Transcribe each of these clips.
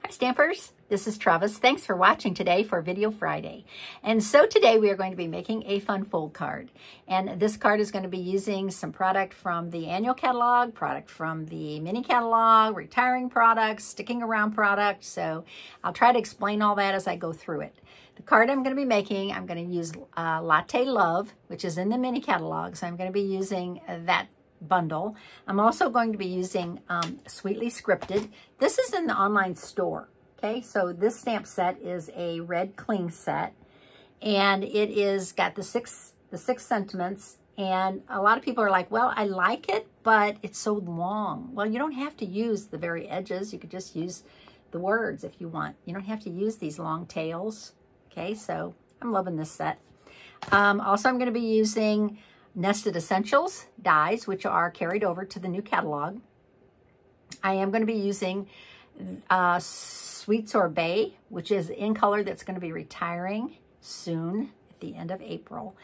Hi Stampers, this is Trevis. Thanks for watching today for Video Friday. And so today we are going to be making a fun fold card. And this card is going to be using some product from the annual catalog, product from the mini catalog, retiring products, sticking around products. So I'll try to explain all that as I go through it. The card I'm going to be making, I'm going to use Latte Love, which is in the mini catalog. So I'm going to be using that bundle. I'm also going to be using Sweetly Scripted. This is in the online store. Okay, so this stamp set is a red cling set, and it is got the six sentiments. And a lot of people are like, well, I like it, but it's so long. Well, you don't have to use the very edges. You could just use the words if you want. You don't have to use these long tails. Okay, so I'm loving this set. Also, I'm going to be using Nested Essentials dies, which are carried over to the new catalog. I am going to be using Sweet Sorbet, which is in color that's going to be retiring soon at the end of April.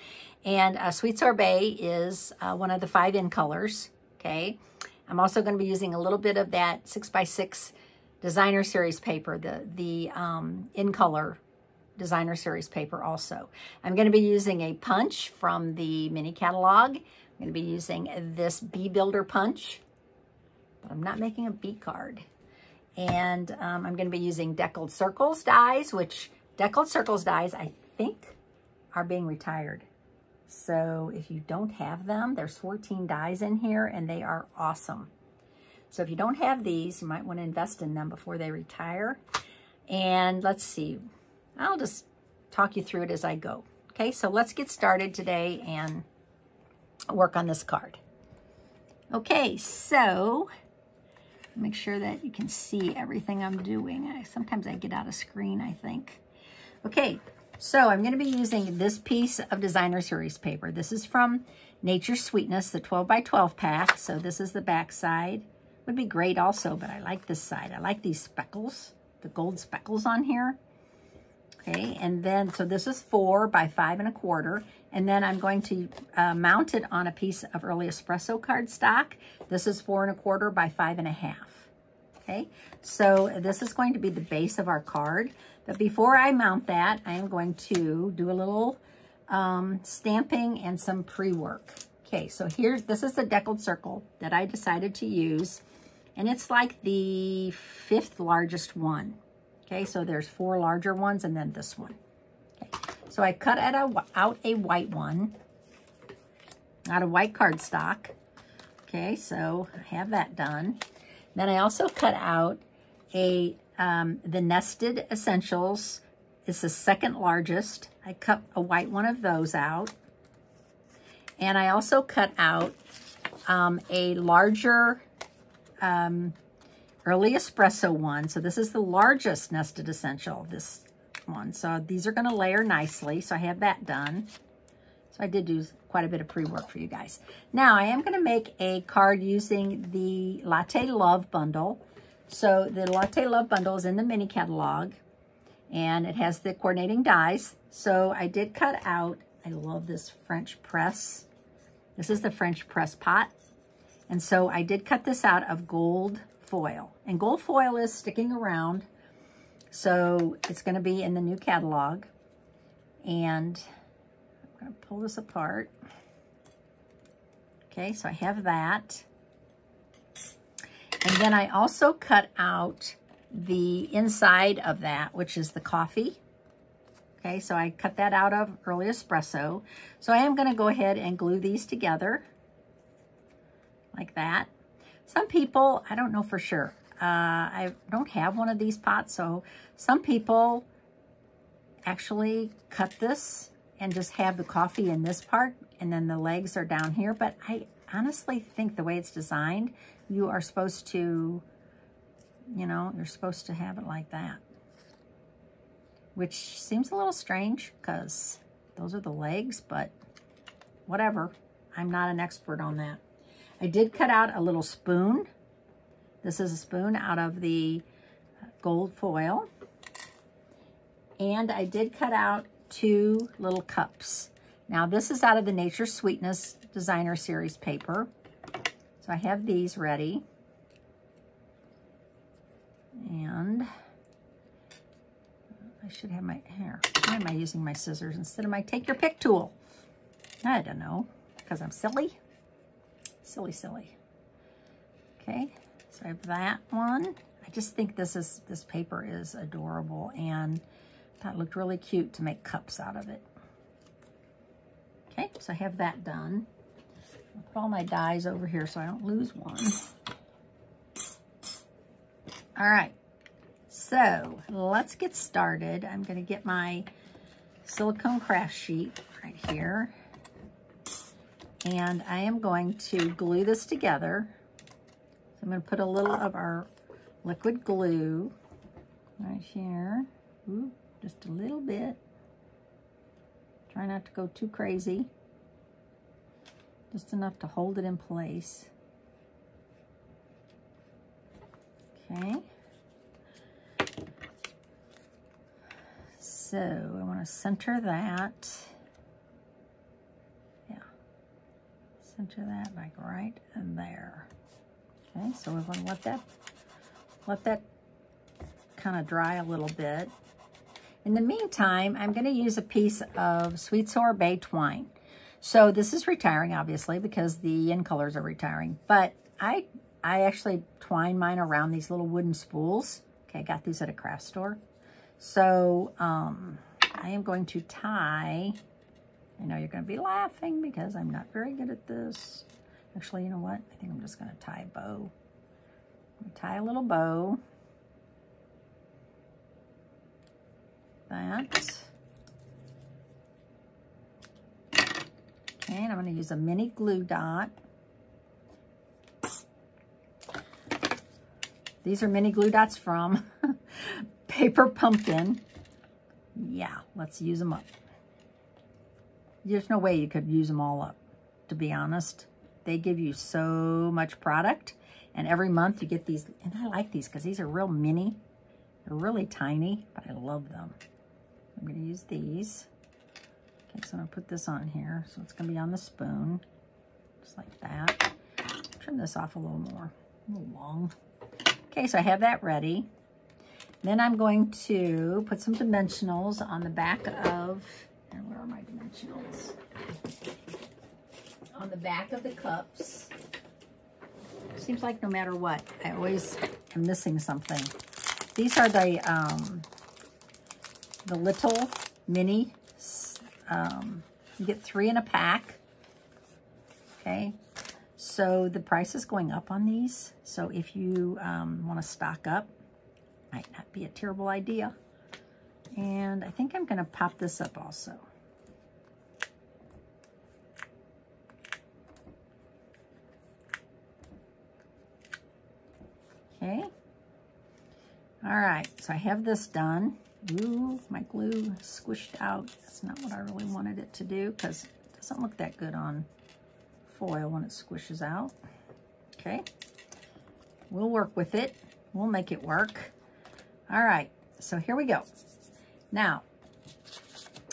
And Sweet Sorbet is one of the 5 in colors. Okay, I'm also going to be using a little bit of that 6x6 designer series paper, the in color designer series paper also. I'm going to be using a punch from the mini catalog. I'm going to be using this bee builder punch, but I'm not making a bee card. And I'm going to be using Deckled Circles dies, which Deckled Circles dies I think are being retired. So if you don't have them, there's 14 dies in here and they are awesome. So if you don't have these, you might want to invest in them before they retire. And let's see, I'll just talk you through it as I go. Okay, so let's get started today and work on this card. Okay, so make sure that you can see everything I'm doing. Sometimes I get out of screen, I think. Okay, so I'm going to be using this piece of designer series paper. This is from Nature's Sweetness, the 12x12 pack. So this is the back side. Would be great also, but I like this side. I like these speckles, the gold speckles on here. Okay, and then, so this is 4 by 5 1/4, and then I'm going to mount it on a piece of early espresso cardstock. This is 4 1/4 by 5 1/2. Okay, so this is going to be the base of our card, but before I mount that, I am going to do a little stamping and some pre-work. Okay, so this is the deckled circle that I decided to use, and it's like the 5th largest one. Okay, so there's 4 larger ones and then this one. Okay, so I cut out a white one, out of white cardstock. Okay, so I have that done. Then I also cut out the Nested Essentials. It's the 2nd largest. I cut a white one of those out. And I also cut out a larger early espresso one. So this is the largest Nested Essential, this one. So these are going to layer nicely. So I have that done. So I did do quite a bit of pre-work for you guys. Now I am going to make a card using the Latte Love bundle. So the Latte Love bundle is in the mini catalog, and it has the coordinating dies. So I did cut out, I love this French press. This is the French press pot. And so I did cut this out of gold foil, and gold foil is sticking around, so it's going to be in the new catalog. And I'm going to pull this apart. Okay, so I have that, and then I also cut out the inside of that, which is the coffee. Okay, so I cut that out of early espresso. So I am going to go ahead and glue these together like that. Some people, I don't know for sure. I don't have one of these pots, so some people actually cut this and just have the coffee in this part, and then the legs are down here. But I honestly think the way it's designed, you are supposed to, you know, you're supposed to have it like that. Which seems a little strange because those are the legs, but whatever. I'm not an expert on that. I did cut out a little spoon. This is a spoon out of the gold foil. And I did cut out 2 little cups. Now this is out of the Nature's Sweetness designer series paper. So I have these ready. And I should have my hair. Why am I using my scissors instead of my take your pick tool? I don't know, because I'm silly. Silly. Okay, so I have that one. I just think this paper is adorable, and that looked really cute to make cups out of it. Okay, so I have that done. I'll put all my dies over here so I don't lose one. All right, so let's get started. I'm going to get my silicone craft sheet right here. And I am going to glue this together. So I'm going to put a little of our liquid glue right here. Ooh, just a little bit. Try not to go too crazy. Just enough to hold it in place. Okay. So I want to center that. Yeah. Center that like right in there. Okay, so we're going to let that kind of dry a little bit. In the meantime, I'm going to use a piece of sweet sorbet twine. So this is retiring, obviously, because the end colors are retiring. But I actually twine mine around these little wooden spools. Okay, I got these at a craft store. So I am going to tie. I know you're going to be laughing because I'm not very good at this. Actually, you know what? I think I'm just going to tie a bow. Tie a little bow. That. Okay, and I'm going to use a mini glue dot. These are mini glue dots from Paper Pumpkin. Yeah, let's use them up. There's no way you could use them all up, to be honest. They give you so much product, and every month you get these, and I like these because these are real mini. They're really tiny, but I love them. I'm going to use these. Okay, so I'm going to put this on here, so it's going to be on the spoon, just like that. Trim this off a little more, a little long. Okay, so I have that ready. Then I'm going to put some dimensionals on the back of, and where are my dimensionals? On the back of the cups. Seems like no matter what, I always am missing something. These are the little mini. You get 3 in a pack. Okay. So the price is going up on these. So if you want to stock up, might not be a terrible idea. And I think I'm going to pop this up also. Okay. All right. So I have this done. Ooh, my glue squished out. That's not what I really wanted it to do because it doesn't look that good on foil when it squishes out. Okay, we'll work with it. We'll make it work. All right, so here we go. Now,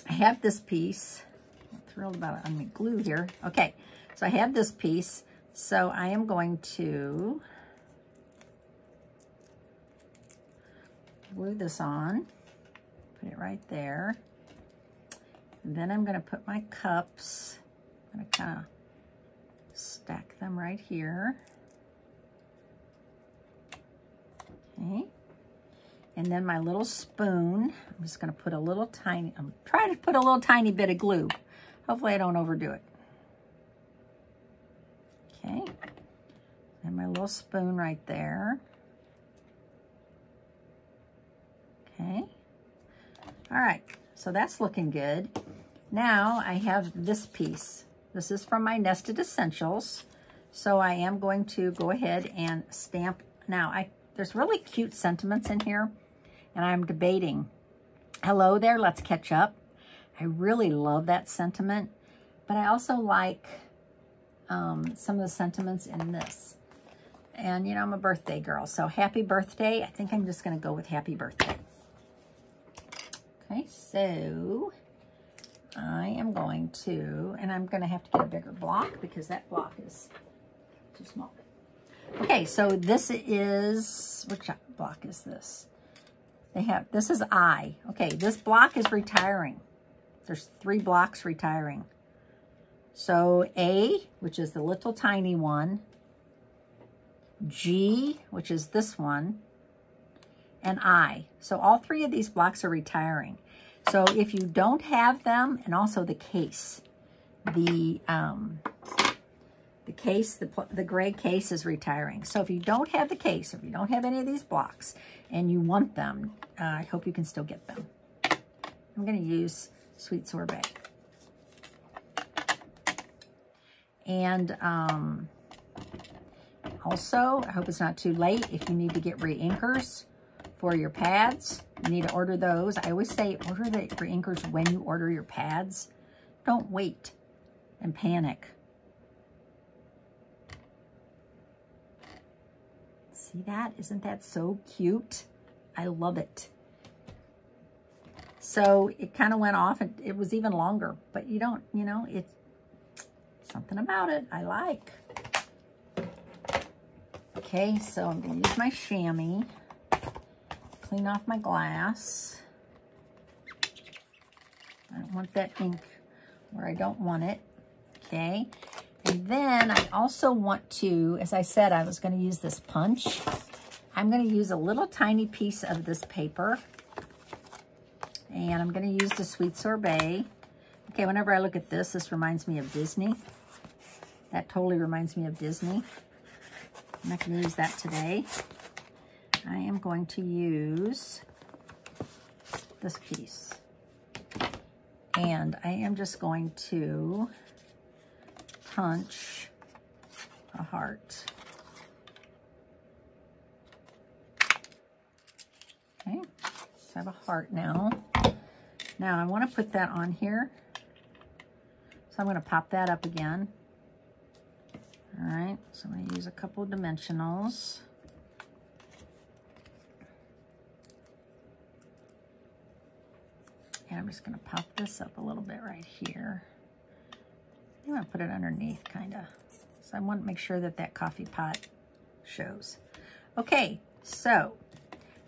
I have this piece. I'm thrilled about it. I'm going to glue here. Okay, so I have this piece. So I am going to glue this on. Put it right there. And then I'm going to put my cups. I'm going to kind of stack them right here. Okay. And then my little spoon, I'm just going to put a little tiny, I'm trying to put a little tiny bit of glue. Hopefully I don't overdo it. Okay. And my little spoon right there. Okay. All right, so that's looking good. Now I have this piece. This is from my Nested Essentials. So I am going to go ahead and stamp. Now, there's really cute sentiments in here, and I'm debating. Hello there, let's catch up. I really love that sentiment, but I also like some of the sentiments in this. And, you know, I'm a birthday girl, so happy birthday. I think I'm just going to go with happy birthday. Okay, so I am going to, and I'm going to have to get a bigger block because that block is too small. Okay, so this is, which block is this? They have, this is I. Okay, this block is retiring. There's 3 blocks retiring. So A, which is the little tiny one, G, which is this one, and I. So all 3 of these blocks are retiring. So if you don't have them, and also the case, the gray case is retiring. So if you don't have the case, if you don't have any of these blocks, and you want them, I hope you can still get them. I'm going to use Sweet Sorbet. And also, I hope it's not too late if you need to get re-inkers for your pads. You need to order those. I always say order the re-inkers when you order your pads. Don't wait and panic. See that? Isn't that so cute? I love it. So it kind of went off, and it was even longer, but you don't, you know, it's something about it I like. Okay, so I'm going to use my chamois, clean off my glass. I don't want that ink where I don't want it. Okay, and then I also want to, as I said, I was going to use this punch. I'm going to use a little tiny piece of this paper, and I'm going to use the Sweet Sorbet. Okay, whenever I look at this, this reminds me of Disney. That totally reminds me of Disney. I'm not going to use that today. I am going to use this piece. And I am just going to punch a heart. Okay, so I have a heart now. Now I want to put that on here. So I'm going to pop that up again. All right, so I'm going to use a couple of dimensionals. And I'm just going to pop this up a little bit right here. I'm going to put it underneath, kind of. So I want to make sure that that coffee pot shows. Okay, so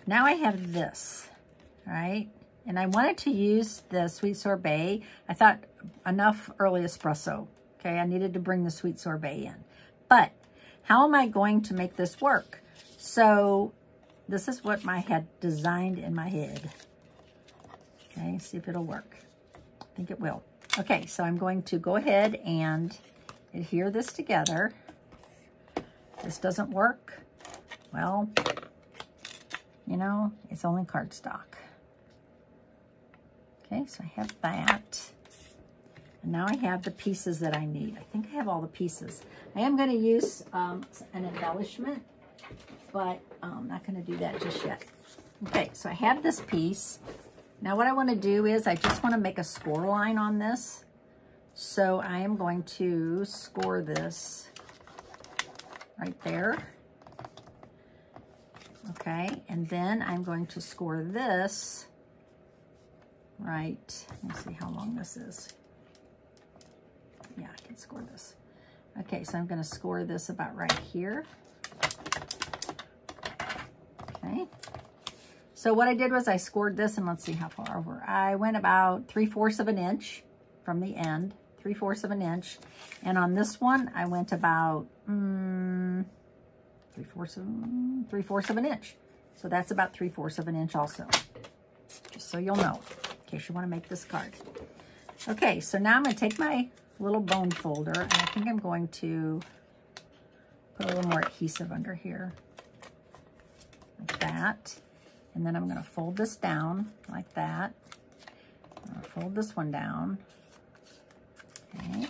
now I have this, all right? And I wanted to use the Sweet Sorbet. I thought enough early espresso. Okay, I needed to bring the Sweet Sorbet in. But how am I going to make this work? So this is what I had designed in my head. Okay, see if it'll work. I think it will. Okay, so I'm going to go ahead and adhere this together. This doesn't work. Well, you know, it's only cardstock. Okay, so I have that. And now I have the pieces that I need. I think I have all the pieces. I am going to use an embellishment, but I'm not going to do that just yet. Okay, so I have this piece. Now what I want to do is I just want to make a score line on this. So I am going to score this right there. Okay, and then I'm going to score this right. Let me see how long this is. Yeah, I can score this. Okay, so I'm going to score this about right here. Okay. So what I did was I scored this, and let's see how far over. I went about 3/4 of an inch from the end, 3/4 of an inch. And on this one, I went about 3/4 of an inch. So that's about 3/4 of an inch also. Just so you'll know, in case you want to make this card. Okay, so now I'm going to take my little bone folder, and I think I'm going to put a little more adhesive under here, like that. And then I'm going to fold this down like that. I'm going to fold this one down. Okay,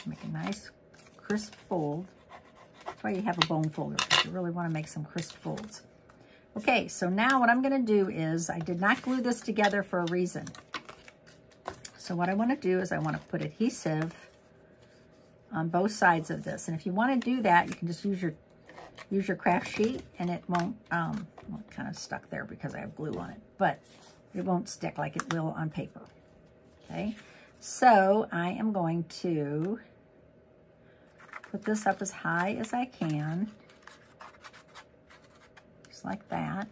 make a nice crisp fold. That's why you have a bone folder, because you really want to make some crisp folds. Okay, so now what I'm going to do is, I did not glue this together for a reason. So what I want to do is I want to put adhesive on both sides of this. And if you want to do that, you can just use your craft sheet, and it won't, well, it kind of stuck there because I have glue on it, but it won't stick like it will on paper. Okay, so I am going to put this up as high as I can, just like that.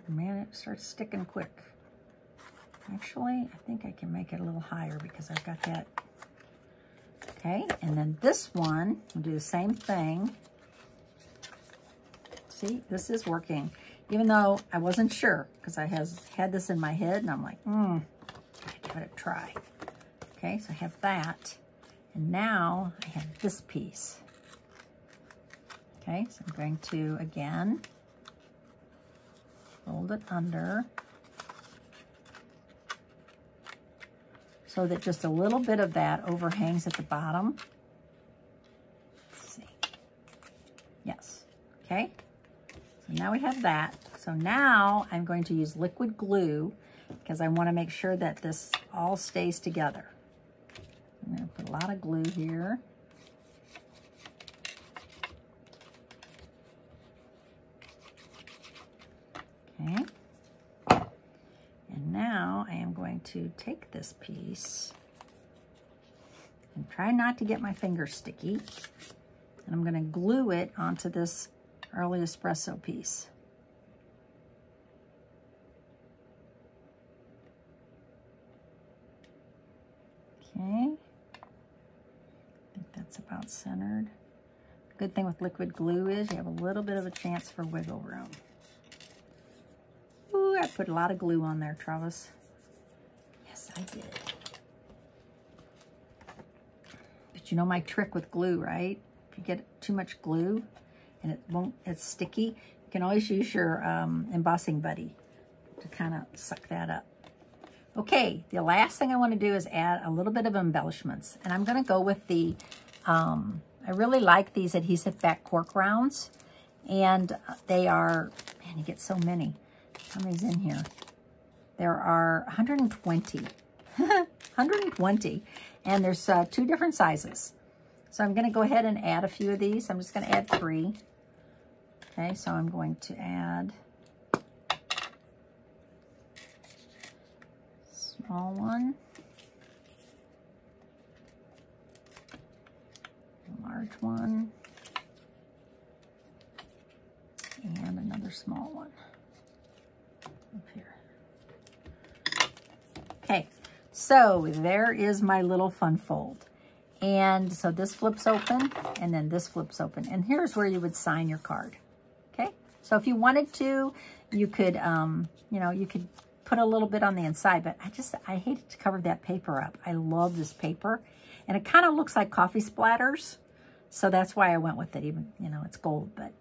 Man, it starts sticking quick. Actually, I think I can make it a little higher because I've got that. Okay, and then this one, we'll do the same thing. See, this is working. Even though I wasn't sure, because I had this in my head, and I'm like, gotta give it a try. Okay, so I have that. And now I have this piece. Okay, so I'm going to, again, fold it under so that just a little bit of that overhangs at the bottom. Let's see. Yes, okay. So now we have that. So now I'm going to use liquid glue because I want to make sure that this all stays together. I'm going to put a lot of glue here. Okay. And now I am going to take this piece and try not to get my fingers sticky. And I'm going to glue it onto this early espresso piece. Okay. I think that's about centered. Good thing with liquid glue is you have a little bit of a chance for wiggle room. Ooh, I put a lot of glue on there, Trevis. Yes, I did. But you know my trick with glue, right? If you get too much glue and it's sticky, you can always use your embossing buddy to kind of suck that up. Okay, the last thing I want to do is add a little bit of embellishments. And I'm going to go with the, I really like these adhesive back Cork Rounds. And they are, man, you get so many. How many's in here? There are 120. 120. And there's 2 different sizes. So I'm going to go ahead and add a few of these. I'm just going to add 3. Okay, so I'm going to add small one, a large one, and another small one up here. Okay, so there is my little fun fold. And so this flips open, and then this flips open. And here's where you would sign your card. Okay, so if you wanted to, you could, you know, you could put a little bit on the inside, but I hated to cover that paper up. I love this paper, and it kind of looks like coffee splatters. So that's why I went with it, even, you know, it's gold, but.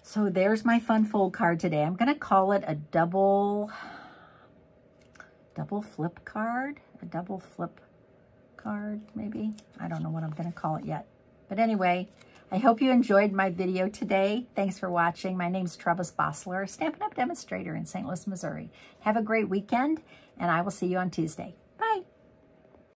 So there's my fun fold card today. I'm going to call it a double flip card, a double flip card, maybe. I don't know what I'm going to call it yet. But anyway, I hope you enjoyed my video today. Thanks for watching. My name's Trevis Bossler, Stampin' Up! Demonstrator in St. Louis, Missouri. Have a great weekend, and I will see you on Tuesday. Bye.